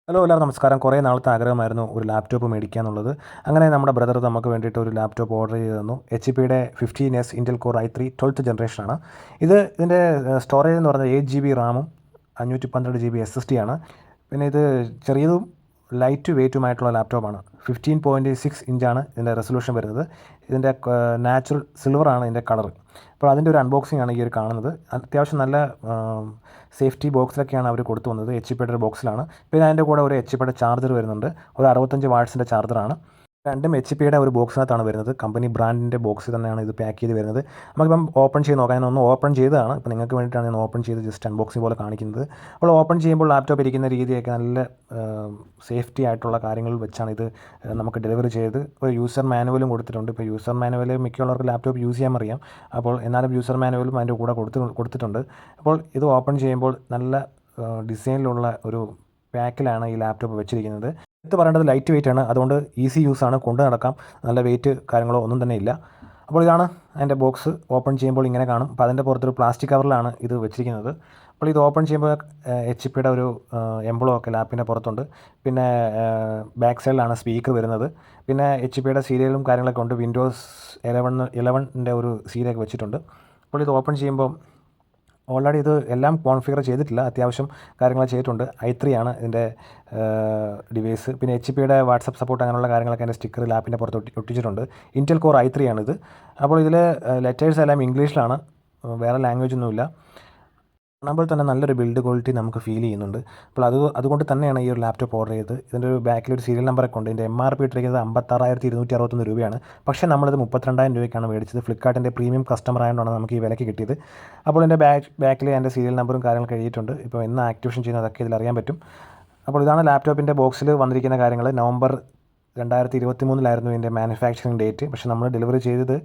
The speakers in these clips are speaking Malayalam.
ഹലോ എല്ലാവരും നമസ്കാരം. കുറേ നാളത്തെ ആഗ്രഹമായിരുന്നു ഒരു ലാപ്ടോപ്പ് മേടിക്കുക എന്നുള്ളത്. അങ്ങനെ നമ്മുടെ ബ്രദർ നമുക്ക് വേണ്ടിയിട്ട് ഒരു ലാപ്ടോപ്പ് ഓർഡർ ചെയ്ത് തന്നു. HP-യുടെ 15S Intel Core i3 12th ജനറേഷനാണ്. ഇതിൻ്റെ സ്റ്റോറേജ് എന്ന് പറഞ്ഞാൽ 8 GB റാമും 512 GB SSD ആണ്. പിന്നെ ഇത് ചെറിയതും ലൈറ്റ് വെയ്റ്റുമായിട്ടുള്ള ലാപ്ടോപ്പാണ്. 15.6 ഇഞ്ചാണ് ഇതിൻ്റെ റെസൊല്യൂഷൻ വരുന്നത്. ഇതിൻ്റെ നാച്ചുറൽ സിൽവറാണ് ഇതിൻ്റെ കളർ. അപ്പോൾ അതിൻ്റെ ഒരു അൺബോക്സിംഗ് ആണ് ഈ ഒരു കാണുന്നത്. അത്യാവശ്യം നല്ല സേഫ്റ്റി ബോക്സിലൊക്കെയാണ് അവർ കൊടുത്തു വന്നത്. HP-യുടെ ഒരു ബോക്സിലാണ്. പിന്നെ അതിൻ്റെ കൂടെ ഒരു HP-യുടെ ചാർജർ വരുന്നുണ്ട്. ഒരു 65 വാട്ട്സിൻ്റെ ചാർജറാണ്. രണ്ടും HP-യുടെ ഒരു ബോക്സിനകത്താണ് വരുന്നത്. കമ്പനി ബ്രാൻഡിൻ്റെ ബോക്സിൽ തന്നെയാണ് ഇത് പാക്ക് ചെയ്ത് വരുന്നത്. നമുക്കിപ്പം ഓപ്പൺ ചെയ്ത് നോക്കാം. ഒന്ന് ഓപ്പൺ ചെയ്തതാണ്. ഇപ്പോൾ നിങ്ങൾക്ക് വേണ്ടിയിട്ടാണ് ഞാൻ ഓപ്പൺ ചെയ്ത് ജസ്റ്റ് അൺബോക്സിംഗ് പോലെ കാണിക്കുന്നത്. അപ്പോൾ ഓപ്പൺ ചെയ്യുമ്പോൾ ലാപ്ടോപ്പ് ഇരിക്കുന്ന രീതിയൊക്കെ നല്ല സേഫ്റ്റി ആയിട്ടുള്ള കാര്യങ്ങൾ വെച്ചാണ് ഇത് നമുക്ക് ഡെലിവറി ചെയ്ത്. ഒരു യൂസർ മാനുവലും കൊടുത്തിട്ടുണ്ട്. ഇപ്പോൾ യൂസർ മാനുവൽ മിക്കുള്ളവർക്ക് ലാപ്ടോപ്പ് യൂസ് ചെയ്യാൻ അറിയാം. അപ്പോൾ എന്നാലും യൂസർ മാനുവലും അതിൻ്റെ കൂടെ കൊടുത്തിട്ടുണ്ട്. അപ്പോൾ ഇത് ഓപ്പൺ ചെയ്യുമ്പോൾ നല്ല ഡിസൈനിലുള്ള ഒരു പാക്കിലാണ് ഈ ലാപ്ടോപ്പ് വെച്ചിരിക്കുന്നത്. എടുത്ത് പറയേണ്ടത് ലൈറ്റ് വെയിറ്റ് ആണ്. അതുകൊണ്ട് ഈസി യൂസാണ്, കൊണ്ടു നടക്കാം. നല്ല വെയിറ്റ് കാര്യങ്ങളോ ഒന്നും തന്നെ ഇല്ല. അപ്പോൾ ഇതാണ് അതിൻ്റെ ബോക്സ്. ഓപ്പൺ ചെയ്യുമ്പോൾ ഇങ്ങനെ കാണും. അപ്പോൾ അതിൻ്റെ പുറത്തൊരു പ്ലാസ്റ്റിക് കവറിലാണ് ഇത് വെച്ചിരിക്കുന്നത്. അപ്പോൾ ഇത് ഓപ്പൺ ചെയ്യുമ്പോൾ HP-യുടെ ഒരു എംബ്ലം ഒക്കെ ലാപ്പിൻ്റെ പുറത്തുണ്ട്. പിന്നെ ബാക്ക് സൈഡിലാണ് സ്പീക്കർ വരുന്നത്. പിന്നെ HP-യുടെ സീരിയലും കാര്യങ്ങളൊക്കെ ഉണ്ട്. Windows 11 ഒരു സീരിയൊക്കെ വെച്ചിട്ടുണ്ട്. അപ്പോൾ ഇത് ഓപ്പൺ ചെയ്യുമ്പോൾ ഓൾറെഡി ഇത് എല്ലാം കോൺഫിഗർ ചെയ്തിട്ടില്ല, അത്യാവശ്യം കാര്യങ്ങൾ ചെയ്തിട്ടുണ്ട്. i3 ആണ് ഇതിൻ്റെ ഡിവൈസ്. പിന്നെ HP-യുടെ വാട്സപ്പ് സപ്പോർട്ട് അങ്ങനെയുള്ള കാര്യങ്ങളൊക്കെ അതിൻ്റെ സ്റ്റിക്കർ ലാപ്പിൻ്റെ പുറത്ത് ഒട്ടിച്ചിട്ടുണ്ട്. Intel Core i3 ആണിത്. അപ്പോൾ ഇതിൽ ലെറ്റേഴ്സ് എല്ലാം ഇംഗ്ലീഷിലാണ്, വേറെ ലാംഗ്വേജ് ഒന്നുമില്ല. കാണുമ്പോൾ തന്നെ നല്ലൊരു ബിൽഡ് ക്വാളിറ്റി നമുക്ക് ഫീൽ ചെയ്യുന്നുണ്ട്. അപ്പോൾ അതുകൊണ്ട് തന്നെയാണ് ഈ ഒരു ലാപ്ടോപ്പ് ഓർഡർ ചെയ്തത്. ഇതിൻ്റെ ഒരു ബാക്കിലൊരു സീരിയൽ നമ്പറൊക്കെ ഉണ്ട്. ഇതിൻ്റെ MRP ഇട്ടിരിക്കുന്നത് 56,261 രൂപയാണ്. പക്ഷേ നമ്മളിത് 32,000 രൂപയ്ക്കാണ് മേടിച്ചത്. ഫ്ലിപ്കാർട്ടിൻ്റെ പ്രീമിയം കസ്റ്റമർ ആയതുകൊണ്ടാണ് നമുക്ക് ഈ വിലയ്ക്ക് കിട്ടിയത്. അപ്പോൾ ഇതിൻ്റെ ബാക്കിൽ എൻ്റെ സീരിയൽ നമ്പറും കാര്യങ്ങളൊക്കെ എഴുതിയിട്ടുണ്ട്. ഇപ്പോൾ എന്ന് ആക്ടിവേഷൻ ചെയ്യുന്നതൊക്കെ ഇതിൽ അറിയാൻ പറ്റും. അപ്പോൾ ഇതാണ് ലാപ്ടോപ്പിൻ്റെ ബോക്സിൽ വന്നിരിക്കുന്ന കാര്യങ്ങൾ. നവംബർ 2023 ഇതിൻ്റെ മാനുഫാക്ചറിങ് ഡേറ്റ്. പക്ഷേ നമ്മൾ ഡെലിവറി ചെയ്തത്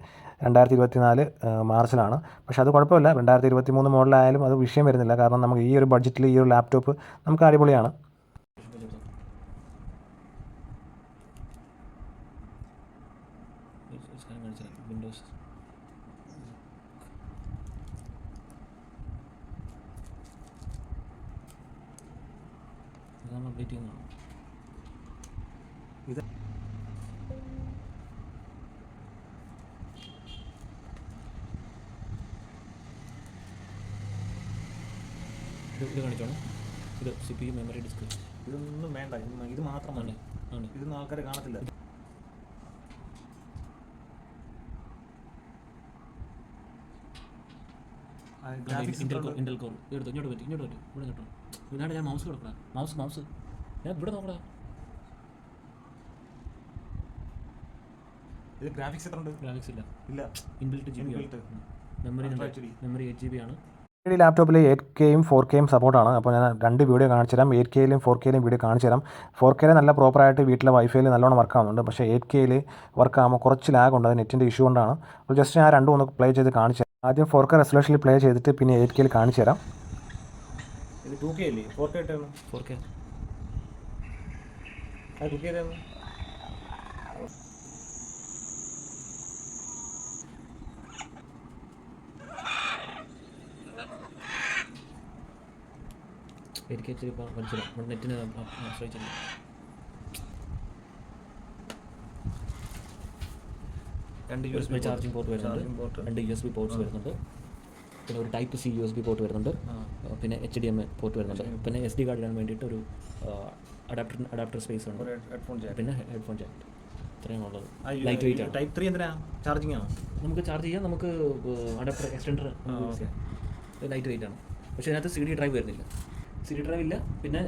2024 മാർച്ചിലാണ്. പക്ഷേ അത് കുഴപ്പമില്ല. 2023 മോഡലായാലും അത് വിഷയം വരുന്നില്ല. കാരണം നമുക്ക് ഈ ഒരു ബഡ്ജറ്റിൽ ഈ ഒരു ലാപ്ടോപ്പ് നമുക്ക് അടിപൊളിയാണ്. ഇത് കാണിച്ചോണം. ഇത് CPU, മെമ്മറി, ഡിസ്ക് ഇതൊന്നും വേണ്ട. ഇത് മാത്രം മതി. ഇതൊന്നും ആൾക്കാർ കാണത്തില്ല. ഇന്റൽ കോർ എടുത്തു. ഇങ്ങോട്ട് പറ്റി ഇവിടെ കേട്ടോ. ഇതാണ് ഞാൻ മൗസ് കൊടുക്കണ. മൗസ് ഞാൻ ഇവിടെ നോക്കടാ. ഇത് ഗ്രാഫിക്സ് എത്ര ഉണ്ട്? ഗ്രാഫിക്സ് ഇല്ല. Inbuilt GB. മെമ്മറി 8 GB ആണ്. ഈ ലാപ്ടോപ്പിൽ 8Kയും 4Kയും സപ്പോർട്ടാണ്. അപ്പോൾ ഞാൻ രണ്ട് വീഡിയോ കാണിച്ചു തരാം. 8Kയിലും 4Kയിലും വീഡിയോ കാണിച്ചു തരാം. 4K നല്ല പ്രോപ്പറായിട്ട് വീട്ടിലെ വൈഫൈയിൽ നല്ലോണം വർക്ക് ആവുന്നുണ്ട്. പക്ഷേ 8Kയിൽ വർക്ക് ആകുമ്പോൾ കുറച്ച് ലാഗ് ഉണ്ട്. അത് നെറ്റിൻ്റെ ഇഷ്യൂ കൊണ്ടാണ്. അപ്പോൾ ജസ്റ്റ് ഞാൻ രണ്ടും ഒന്ന് പ്ലേ ചെയ്ത് കാണിച്ചു തരാം. ആദ്യം 4K റെസൊല്യൂഷനിൽ പ്ലേ ചെയ്തിട്ട് പിന്നെ 8Kയിൽ കാണിച്ചു തരാം. ഇത് 2K അല്ലേ? 4K ഇട്ടാണ്. 4K ആ 2K ഏതാണ്? എനിക്ക് ഇപ്പം മനസ്സിലാവും. നമ്മുടെ നെറ്റിനെ ആശ്രയിച്ചില്ല. രണ്ട് USB ചാർജിങ് പോർട്ട് വരുന്നുണ്ട്. 2 USB പോർട്ട്സ് വരുന്നുണ്ട്. പിന്നെ ഒരു ടൈപ്പ് C USB പോർട്ട് വരുന്നുണ്ട്. പിന്നെ HDMI പോർട്ട് വരുന്നുണ്ട്. പിന്നെ SD കാർഡ് ഇടാൻ വേണ്ടിയിട്ട് ഒരു അഡാപ്റ്റർ സ്പേസ് ഉണ്ട്. പിന്നെ ഹെഡ്ഫോൺ ജാക്ക്. ഇത്രയും ഉള്ളത്. ലൈറ്റ് വെയിറ്റ് ആണ്. Type 3 എന്തിനാ? ചാർജിങ് ആണ്. നമുക്ക് ചാർജ് ചെയ്യാം. നമുക്ക് അഡാപ്റ്റർ എക്സ്റ്റൻഡർ യൂസ് ചെയ്യാം. ലൈറ്റ് വെയിറ്റ് ആണ്. പക്ഷേ ഇതിനകത്ത് CD ഡ്രൈവ് വരുന്നില്ല. CD ഡ്രൈവ് ഇല്ല. പിന്നെ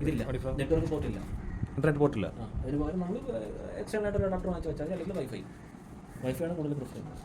ഇതില്ല, നെറ്റ്വർക്ക് പോർട്ട് ഇല്ല. ഇൻ്റർനെറ്റ് പോർട്ടില്ല. അതിന് പകരം നമ്മൾ എക്സ്റ്റേണൽ ആയിട്ട് ഒരു അഡാപ്റ്റർ വാങ്ങിച്ച് വെച്ചാൽ അല്ലെങ്കിൽ വൈഫൈ ആണ് കൂടുതൽ പ്രിഫർ ചെയ്യുന്നത്.